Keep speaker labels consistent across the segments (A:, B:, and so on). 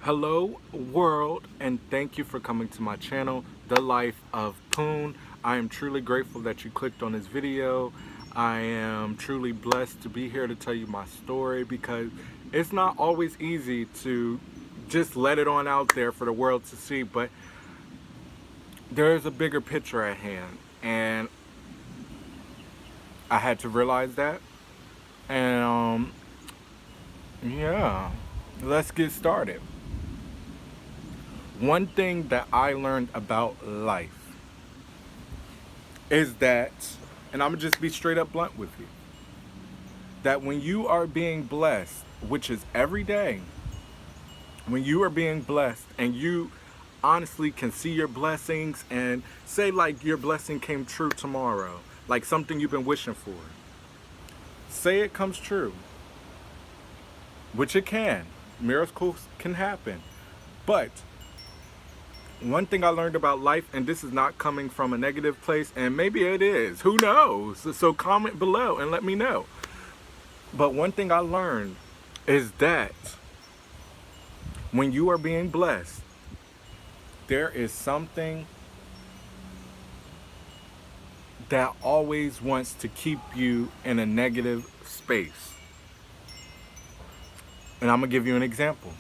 A: Hello world, and thank you for coming to my channel, The Life of Poon. I am truly grateful that you clicked on this video. I am truly blessed to be here to tell you my story because it's not always easy to just let it on out there for the world to see, but there is a bigger picture at hand, and I had to realize that. And yeah, let's get started. One thing that I learned about life is that, and I'm gonna just be straight up blunt with you, that when you are being blessed, which is every day, when you are being blessed and you honestly can see your blessings and say like your blessing came true tomorrow, like something you've been wishing for, say it comes true, which it can. Miracles can happen. But one thing I learned about life, and this is not coming from a negative place, and maybe it is, who knows? So comment below and let me know. But one thing I learned is that when you are being blessed, there is something that always wants to keep you in a negative space. And I'm gonna give you an example.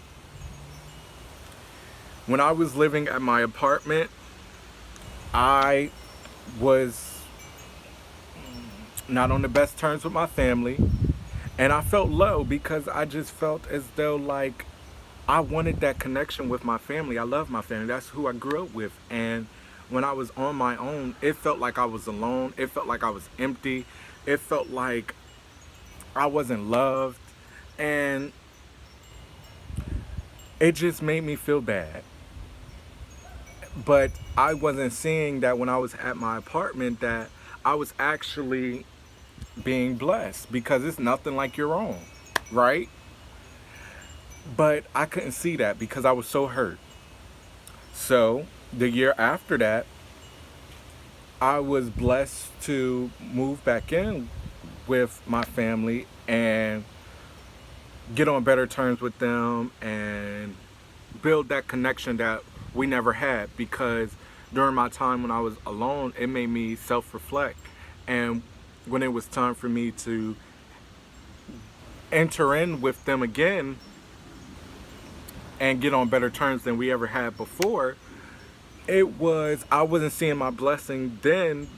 A: When I was living at my apartment, I was not on the best terms with my family, and I felt low because I just felt as though like I wanted that connection with my family. I love my family. That's who I grew up with. And when I was on my own, it felt like I was alone. It felt like I was empty. It felt like I wasn't loved. And it just made me feel bad. But I wasn't seeing that when I was at my apartment that I was actually being blessed because it's nothing like your own, right? But I couldn't see that because I was so hurt. So the year after that, I was blessed to move back in with my family and get on better terms with them and build that connection that we never had, because during my time when I was alone, it made me self-reflect. And when it was time for me to enter in with them again and get on better terms than we ever had before, I wasn't seeing my blessing then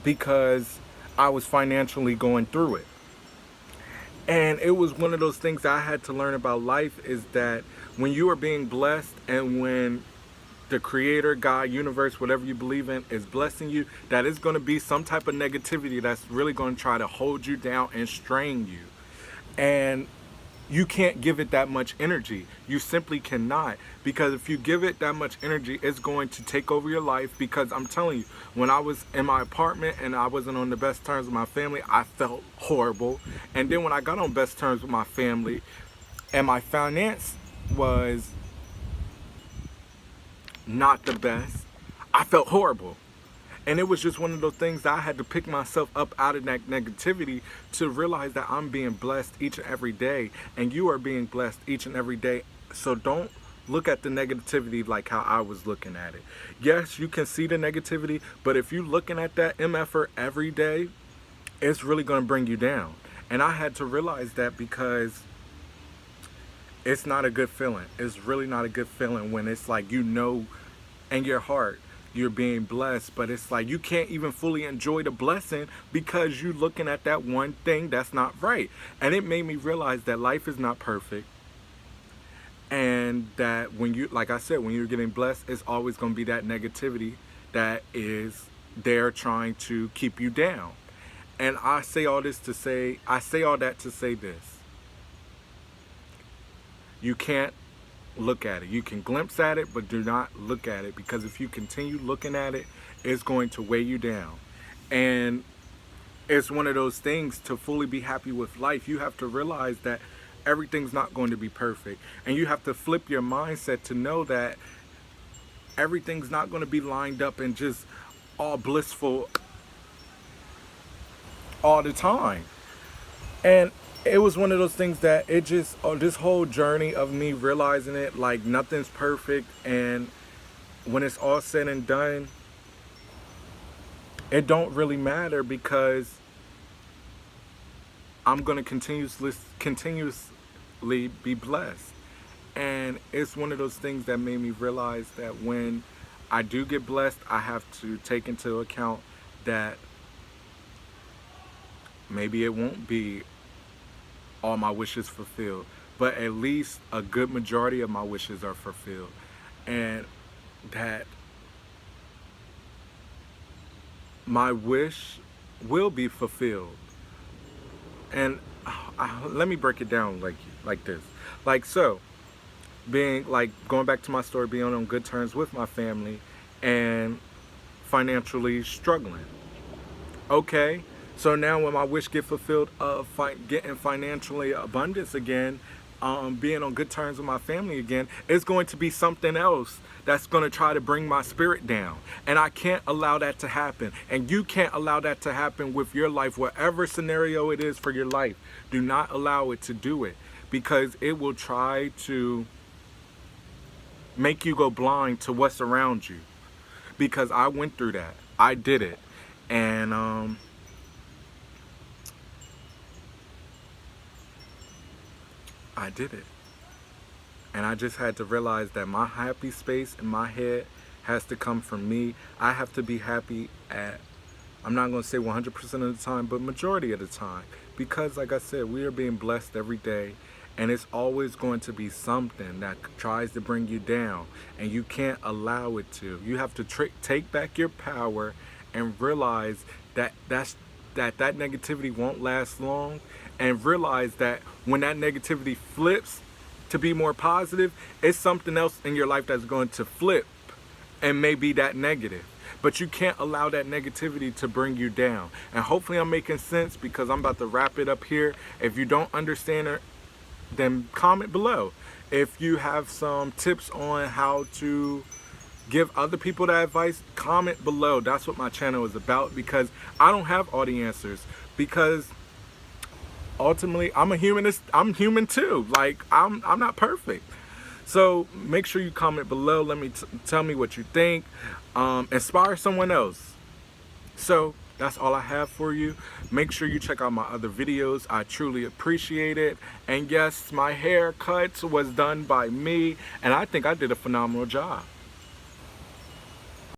A: because I was financially going through it. And it was one of those things that I had to learn about life, is that when you are being blessed and when the creator, God, universe, whatever you believe in, is blessing you, that is going to be some type of negativity that's really going to try to hold you down and strain you. And you can't give it that much energy. You simply cannot, because if you give it that much energy, it's going to take over your life. Because I'm telling you, when I was in my apartment and I wasn't on the best terms with my family, I felt horrible. And then when I got on best terms with my family and my finance was not the best, I felt horrible. And it was just one of those things that I had to pick myself up out of that negativity to realize that I'm being blessed each and every day, and you are being blessed each and every day. So don't look at the negativity like how I was looking at it. Yes, you can see the negativity, but if you're looking at that MFR every day, it's really going to bring you down. And I had to realize that, because it's not a good feeling. It's really not a good feeling when it's like, you know, in your heart you're being blessed, but it's like you can't even fully enjoy the blessing because you're looking at that one thing that's not right. And it made me realize that life is not perfect, and that when you, like I said, when you're getting blessed, it's always going to be that negativity that is there trying to keep you down. And I say all that to say this: you can't look at it. You can glimpse at it, but do not look at it, because if you continue looking at it, it's going to weigh you down. And it's one of those things, to fully be happy with life, you have to realize that everything's not going to be perfect. And you have to flip your mindset to know that everything's not going to be lined up and just all blissful all the time. And it was one of those things that it just, this whole journey of me realizing it, like nothing's perfect, and when it's all said and done, it don't really matter because I'm gonna continuously be blessed. And it's one of those things that made me realize that when I do get blessed, I have to take into account that maybe it won't be all my wishes fulfilled, but at least a good majority of my wishes are fulfilled. And that my wish will be fulfilled. And let me break it down like this. Like so, being like going back to my story, being on good terms with my family and financially struggling. Okay, so now when my wish get fulfilled of getting financially abundance again, being on good terms with my family again, it's going to be something else that's going to try to bring my spirit down. And I can't allow that to happen. And you can't allow that to happen with your life, whatever scenario it is for your life. Do not allow it to do it, because it will try to make you go blind to what's around you. Because I went through that. I did it. And I did it. And I just had to realize that my happy space in my head has to come from me. I have to be happy at, I'm not going to say 100% of the time, but majority of the time. Because like I said, we are being blessed every day. And it's always going to be something that tries to bring you down. And you can't allow it to. You have to take back your power and realize that that negativity won't last long. And realize that when that negativity flips to be more positive, it's something else in your life that's going to flip and maybe that negative. But you can't allow that negativity to bring you down. And hopefully I'm making sense, because I'm about to wrap it up here. If you don't understand it, then comment below. If you have some tips on how to give other people that advice, comment below. That's what my channel is about, because I don't have all the answers. Because ultimately, I'm human too. Like I'm not perfect. So make sure you comment below. Let me tell me what you think. Inspire someone else. So that's all I have for you. Make sure you check out my other videos. I truly appreciate it. And yes, my haircut was done by me, and I think I did a phenomenal job.